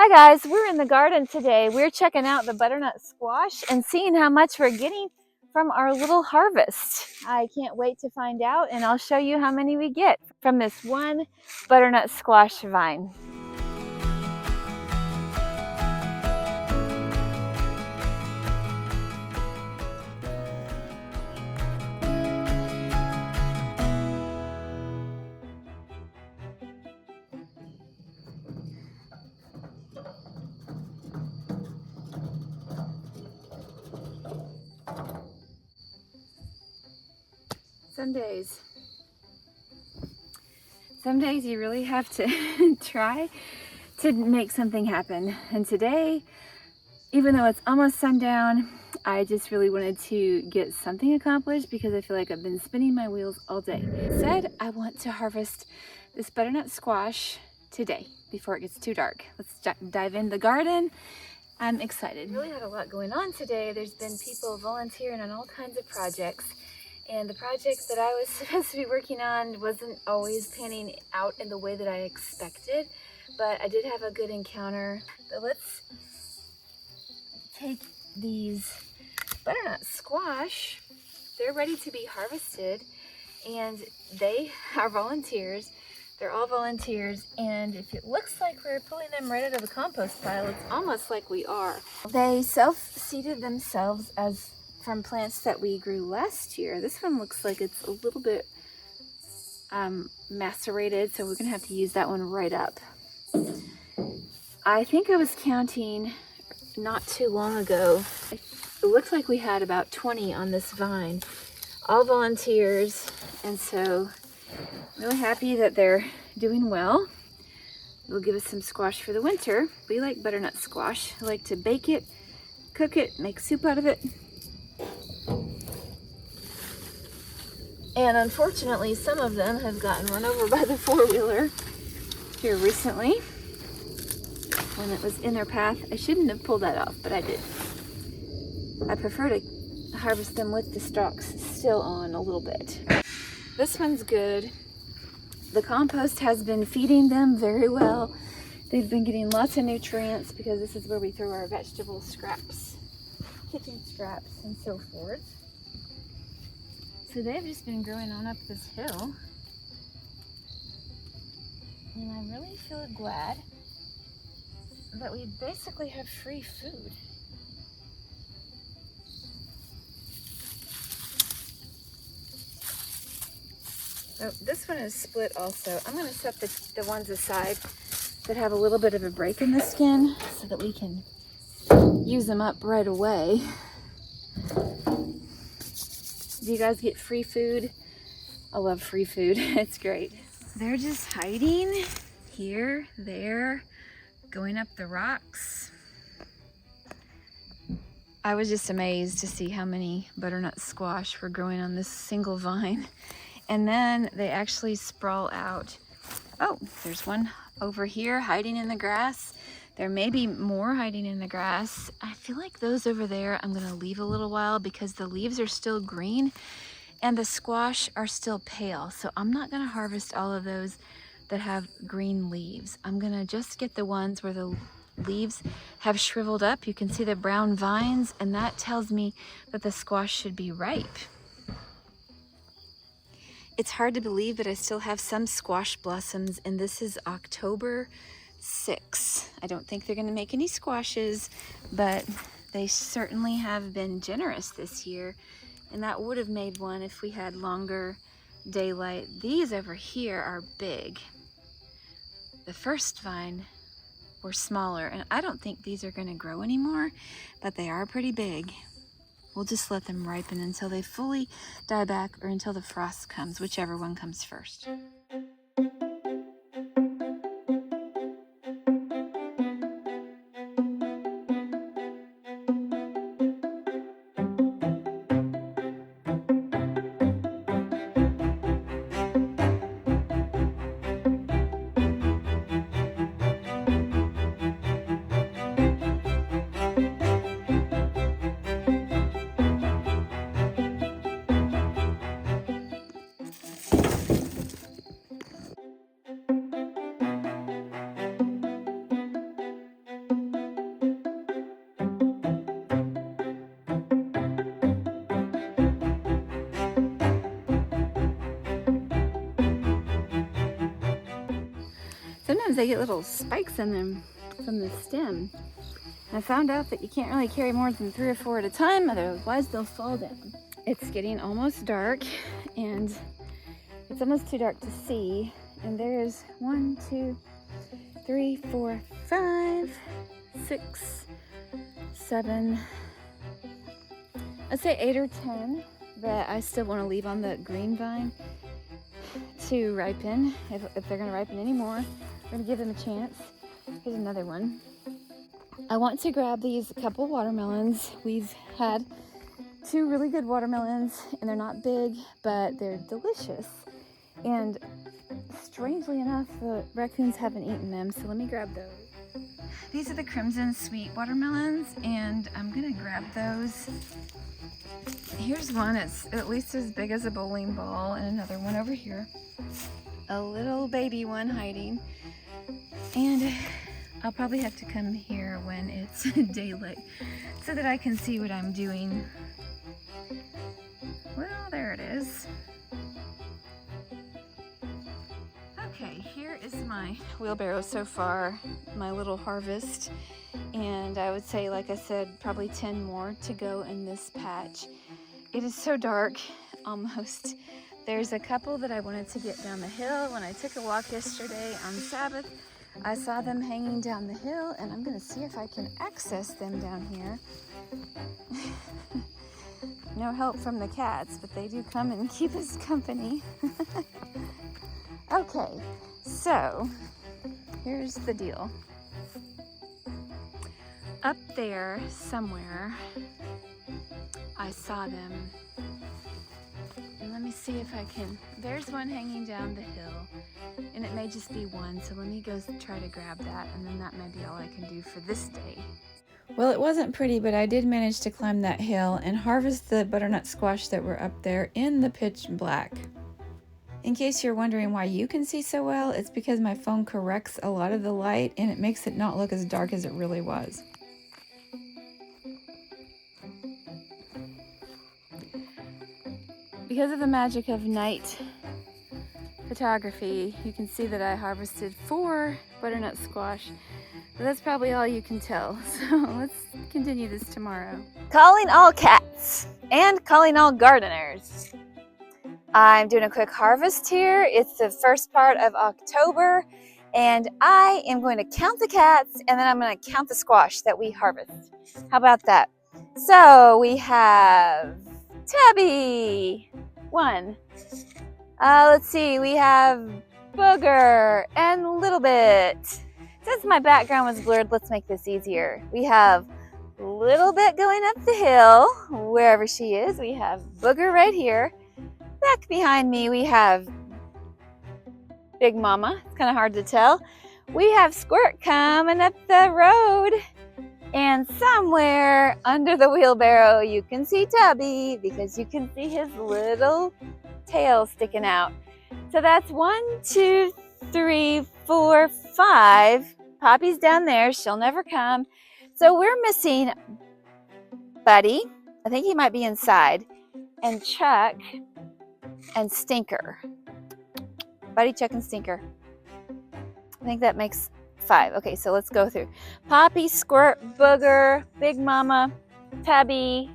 Hi guys, we're in the garden today. We're checking out the butternut squash and seeing how much we're getting from our little harvest. I can't wait to find out, and I'll show you how many we get from this one butternut squash vine. Some days you really have to try to make something happen. And today, even though it's almost sundown, I just really wanted to get something accomplished because I feel like I've been spinning my wheels all day. Said I want to harvest this butternut squash today before it gets too dark. Let's dive in the garden. I'm excited. We really had a lot going on today. There's been people volunteering on all kinds of projects. And the project that I was supposed to be working on wasn't always panning out in the way that I expected, but I did have a good encounter. So let's take these butternut squash. They're ready to be harvested, and they are volunteers. They're all volunteers, and if it looks like we're pulling them right out of a compost pile, it's almost like we are. They self-seeded themselves as from plants that we grew last year. This one looks like it's a little bit macerated, so we're gonna have to use that one right up. I think I was counting not too long ago. It looks like we had about 20 on this vine, all volunteers, and so really happy that they're doing well. They'll give us some squash for the winter. We like butternut squash. I like to bake it, cook it, make soup out of it. And unfortunately, some of them have gotten run over by the four-wheeler here recently when it was in their path. I shouldn't have pulled that off, but I did. I prefer to harvest them with the stalks still on a little bit. This one's good. The compost has been feeding them very well. They've been getting lots of nutrients because this is where we throw our vegetable scraps, kitchen scraps, and so forth. So they've just been growing on up this hill. And I really feel glad that we basically have free food. So this one is split also. I'm going to set the ones aside that have a little bit of a break in the skin so that we can use them up right away. Do you guys get free food? I love free food. It's great. They're just hiding here, there, going up the rocks. I was just amazed to see how many butternut squash were growing on this single vine. And then they actually sprawl out. Oh, there's one over here hiding in the grass. There may be more hiding in the grass. I feel like those over there I'm gonna leave a little while because the leaves are still green and the squash are still pale. So I'm not gonna harvest all of those that have green leaves. I'm gonna just get the ones where the leaves have shriveled up. You can see the brown vines, and that tells me that the squash should be ripe. It's hard to believe, but I still have some squash blossoms, and this is October 6. I don't think they're going to make any squashes, but they certainly have been generous this year, and that would have made one if we had longer daylight. These over here are big. The first vine were smaller, and I don't think these are going to grow anymore, but they are pretty big. We'll just let them ripen until they fully die back or until the frost comes, whichever one comes first. sometimes they get little spikes in them from the stem. I found out that you can't really carry more than 3 or 4 at a time, otherwise they'll fall down. It's getting almost dark, and it's almost too dark to see. And there's 1, 2, 3, 4, 5, 6, 7, I'd say 8 or 10 that I still want to leave on the green vine to ripen. If they're going to ripen anymore, we're going to give them a chance. Here's another one. I want to grab these couple watermelons. We've had 2 really good watermelons, and they're not big, but they're delicious. And strangely enough, the raccoons haven't eaten them, so let me grab those. These are the Crimson Sweet watermelons, and I'm gonna grab those. Here's one, it's at least as big as a bowling ball, and another one over here. A little baby one hiding. And I'll probably have to come here when it's daylight so that I can see what I'm doing. Well, there it is. Okay, here is my wheelbarrow so far, my little harvest. And I would say, like I said, probably 10 more to go in this patch. It is so dark, almost. There's a couple that I wanted to get down the hill. When I took a walk yesterday on Sabbath, I saw them hanging down the hill, and I'm gonna see if I can access them down here. No help from the cats, but they do come and keep us company. Okay, so here's the deal. Up there somewhere, I saw them. And let me see if I can, there's one hanging down the hill, and it may just be one, so let me go try to grab that, and then that may be all I can do for this day. Well, it wasn't pretty, but I did manage to climb that hill and harvest the butternut squash that were up there in the pitch black. In case you're wondering why you can see so well, it's because my phone corrects a lot of the light and it makes it not look as dark as it really was. Because of the magic of night photography, you can see that I harvested 4 butternut squash. But that's probably all you can tell, so let's continue this tomorrow. Calling all cats and calling all gardeners. I'm doing a quick harvest here. It's the first part of October, and I am going to count the cats, and then I'm going to count the squash that we harvest. How about that? So we have Tabby, 1. Let's see, we have Booger and Little Bit. Since my background was blurred, let's make this easier. We have Little Bit going up the hill, wherever she is. We have Booger right here. Back behind me, we have Big Mama. It's kind of hard to tell. We have Squirt coming up the road. And somewhere under the wheelbarrow, you can see Tubby because you can see his little tail sticking out. So that's 1, 2, 3, 4, 5. Poppy's down there. She'll never come. So we're missing Buddy. I think he might be inside. And Chuck and Stinker. Buddy, Chuck, and Stinker. I think that makes 5. Okay, so let's go through. Poppy, Squirt, Booger, Big Mama, Tubby.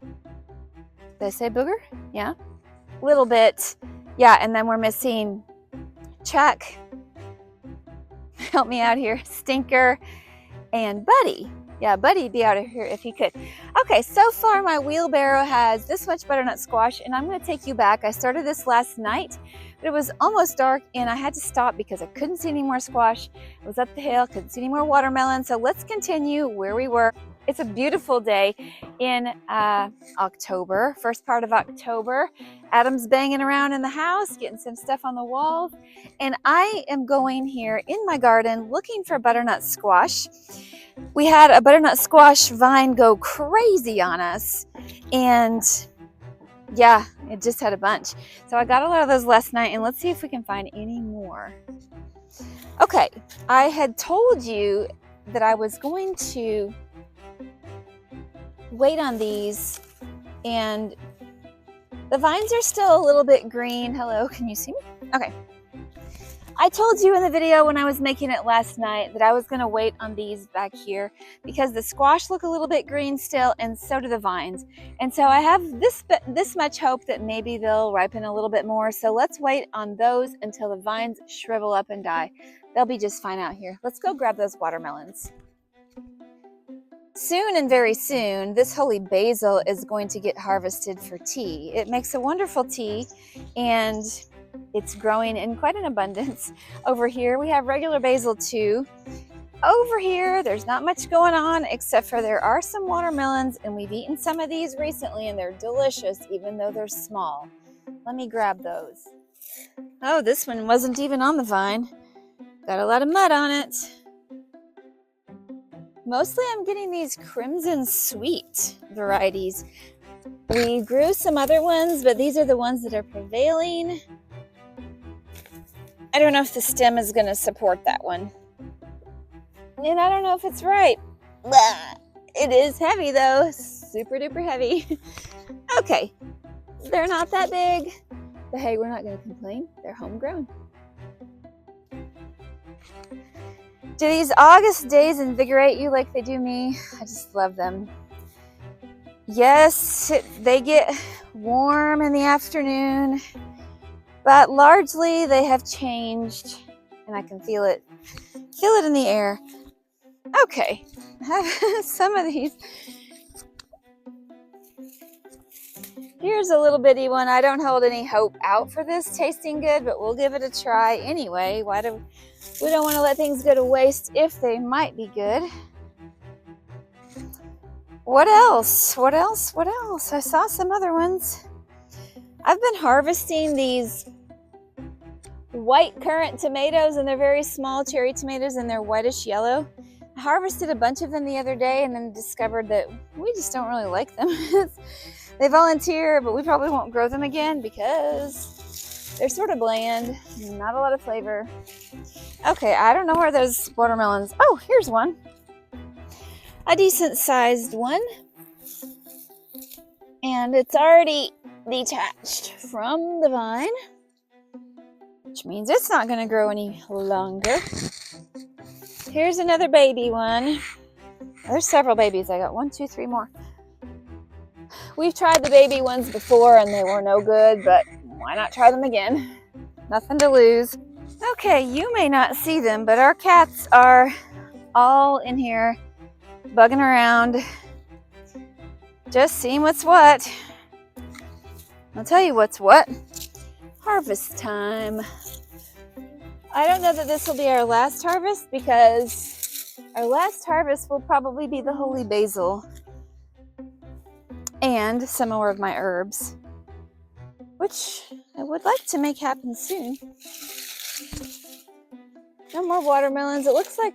Did I say Booger? Yeah. Little Bit. Yeah, and then we're missing Chuck. Help me out here. Stinker and Buddy. Yeah, Buddy'd be out of here if he could. Okay, so far my wheelbarrow has this much butternut squash, and I'm going to take you back. I started this last night, but it was almost dark, and I had to stop because I couldn't see any more squash. I was up the hill, couldn't see any more watermelon, so let's continue where we were. It's a beautiful day in October, first part of October. Adam's banging around in the house, getting some stuff on the walls, and I am going here in my garden looking for butternut squash. We had a butternut squash vine go crazy on us, and yeah, it just had a bunch. So I got a lot of those last night, and let's see if we can find any more. Okay, I had told you that I was going to wait on these, and the vines are still a little bit green. Hello, can you see me? Okay. I told you in the video when I was making it last night that I was going to wait on these back here because the squash look a little bit green still, and so do the vines. And so I have this much hope that maybe they'll ripen a little bit more. So let's wait on those until the vines shrivel up and die. They'll be just fine out here. Let's go grab those watermelons. Soon and very soon, this holy basil is going to get harvested for tea. It makes a wonderful tea, and it's growing in quite an abundance. Over here, we have regular basil too. Over here, there's not much going on except for there are some watermelons, and we've eaten some of these recently, and they're delicious even though they're small. Let me grab those. Oh, this one wasn't even on the vine. Got a lot of mud on it. Mostly I'm getting these crimson sweet varieties. We grew some other ones, but these are the ones that are prevailing. I don't know if the stem is going to support that one. And I don't know if it's right. Blah. It is heavy though, super duper heavy. Okay, they're not that big, but hey, we're not going to complain. They're homegrown. Do these August days invigorate you like they do me? I just love them. Yes, they get warm in the afternoon, but largely they have changed, and I can feel it in the air. Okay, I have some of these. Here's a little bitty one. I don't hold any hope out for this tasting good, but we'll give it a try anyway. We don't want to let things go to waste if they might be good. What else? What else? What else? I saw some other ones. I've been harvesting these white currant tomatoes, and they're very small cherry tomatoes, and they're whitish yellow. I harvested a bunch of them the other day and then discovered that we just don't really like them. They volunteer, but we probably won't grow them again because they're sort of bland, not a lot of flavor. Okay, I don't know where those watermelons... Oh, here's one. A decent sized one. And it's already detached from the vine, which means it's not going to grow any longer. Here's another baby one. There's several babies. I got 1, 2, 3 more. We've tried the baby ones before and they were no good, but why not try them again? Nothing to lose. Okay, you may not see them, but our cats are all in here bugging around, just seeing what's what. I'll tell you what's what. Harvest time. I don't know that this will be our last harvest because our last harvest will probably be the holy basil and some more of my herbs, which I would like to make happen soon. No more watermelons. It looks like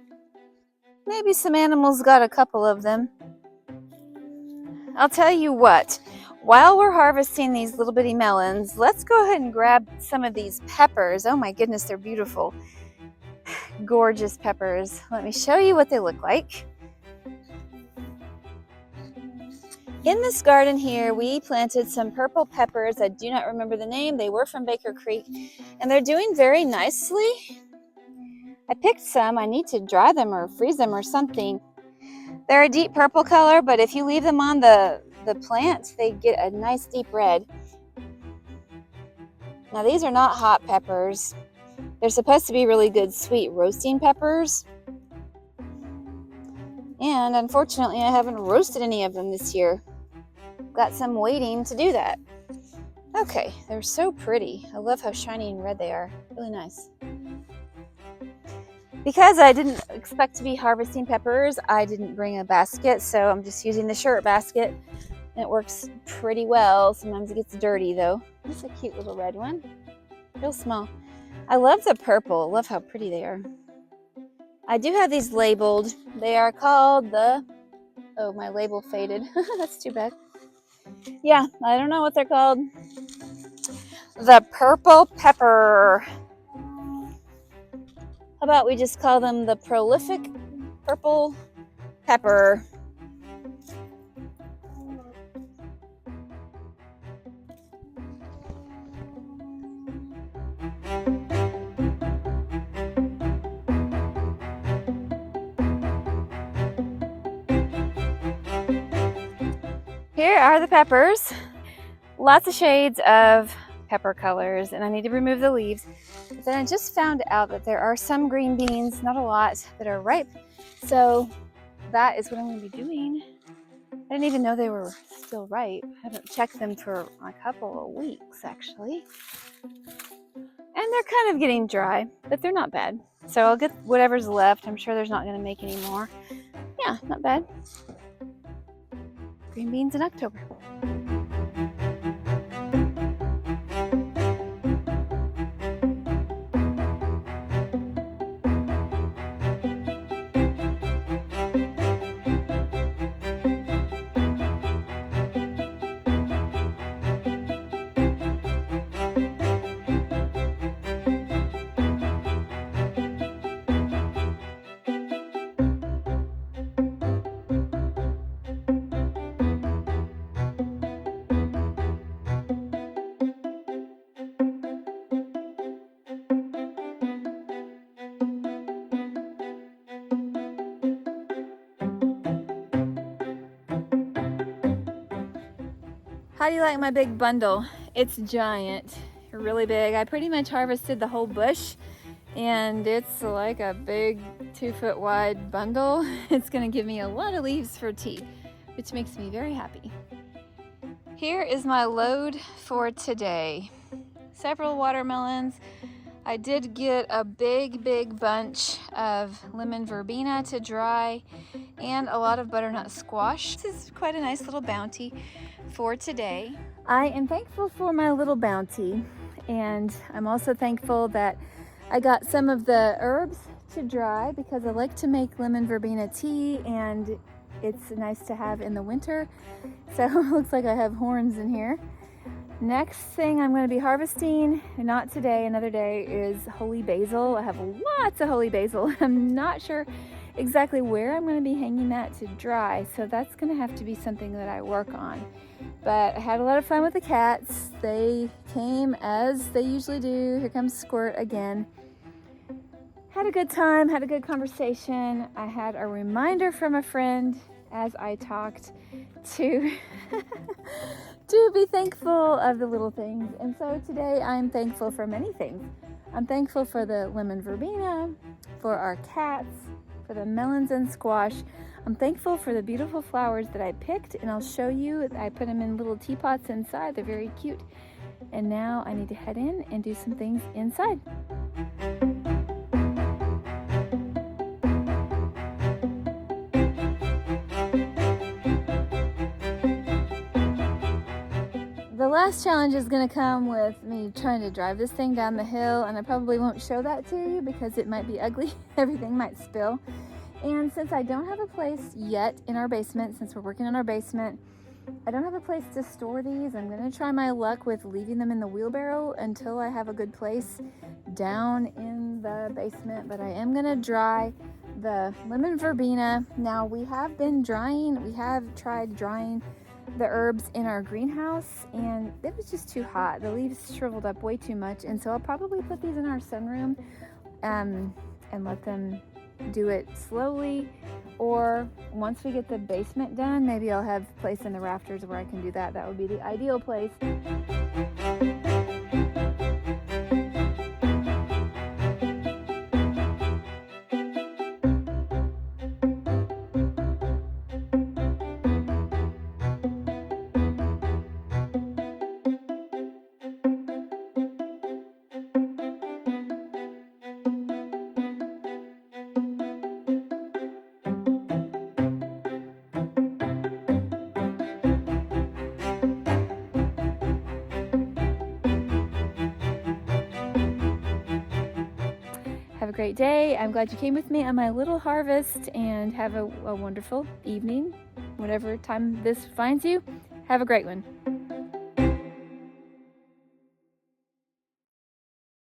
maybe some animals got a couple of them. I'll tell you what, while we're harvesting these little bitty melons, let's go ahead and grab some of these peppers. Oh my goodness, they're beautiful. Gorgeous peppers. Let me show you what they look like. In this garden here, we planted some purple peppers. I do not remember the name. They were from Baker Creek, and they're doing very nicely. I picked some. I need to dry them or freeze them or something. They're a deep purple color, but if you leave them on the plant, they get a nice deep red. Now, these are not hot peppers. They're supposed to be really good sweet roasting peppers. And unfortunately, I haven't roasted any of them this year. Got some waiting to do that. Okay, they're so pretty. I love how shiny and red they are. Really nice. Because I didn't expect to be harvesting peppers, I didn't bring a basket, so I'm just using the shirt basket. And it works pretty well. Sometimes it gets dirty though. That's a cute little red one. Real small. I love the purple. I love how pretty they are. I do have these labeled. They are called the... Oh, my label faded. That's too bad. Yeah, I don't know what they're called. The purple pepper. How about we just call them the prolific purple pepper? Here are the peppers. Lots of shades of pepper colors, and I need to remove the leaves. But then I just found out that there are some green beans, not a lot, that are ripe. So that is what I'm going to be doing. I didn't even know they were still ripe. I haven't checked them for a couple of weeks, actually. And they're kind of getting dry, but they're not bad. So I'll get whatever's left. I'm sure there's not going to make any more. Yeah, not bad. Green beans in October. How do you like my big bundle? It's giant, really big. I pretty much harvested the whole bush, and it's like a big 2-foot wide bundle. It's gonna give me a lot of leaves for tea, which makes me very happy. Here is my load for today. Several watermelons. I did get a big bunch of lemon verbena to dry and a lot of butternut squash. This is quite a nice little bounty for today. I am thankful for my little bounty, and I'm also thankful that I got some of the herbs to dry because I like to make lemon verbena tea, and it's nice to have in the winter. So it looks like I have horns in here. Next thing I'm going to be harvesting, not today, another day, is holy basil. I have lots of holy basil. I'm not sure exactly where I'm going to be hanging that to dry, so that's going to have to be something that I work on. But I had a lot of fun with the cats. They came as they usually do. Here comes Squirt again. Had a good time, had a good conversation. I had a reminder from a friend as I talked to to be thankful of the little things. And so today I'm thankful for many things. I'm thankful for the lemon verbena, for our cats, for the melons and squash. I'm thankful for the beautiful flowers that I picked, and I'll show you. I put them in little teapots inside. They're very cute. And now I need to head in and do some things inside. The last challenge is going to come with me trying to drive this thing down the hill, and I probably won't show that to you because it might be ugly. Everything might spill. And since I don't have a place yet in our basement, since we're working on our basement, I don't have a place to store these. I'm going to try my luck with leaving them in the wheelbarrow until I have a good place down in the basement. But I am going to dry the lemon verbena. Now we have tried drying the herbs in our greenhouse, and it was just too hot. The leaves shriveled up way too much, and so I'll probably put these in our sunroom and let them do it slowly. Or once we get the basement done, maybe I'll have a place in the rafters where I can do that. That would be the ideal place. Have a great day. I'm glad you came with me on my little harvest, and have a wonderful evening, whatever time this finds you. Have a great one.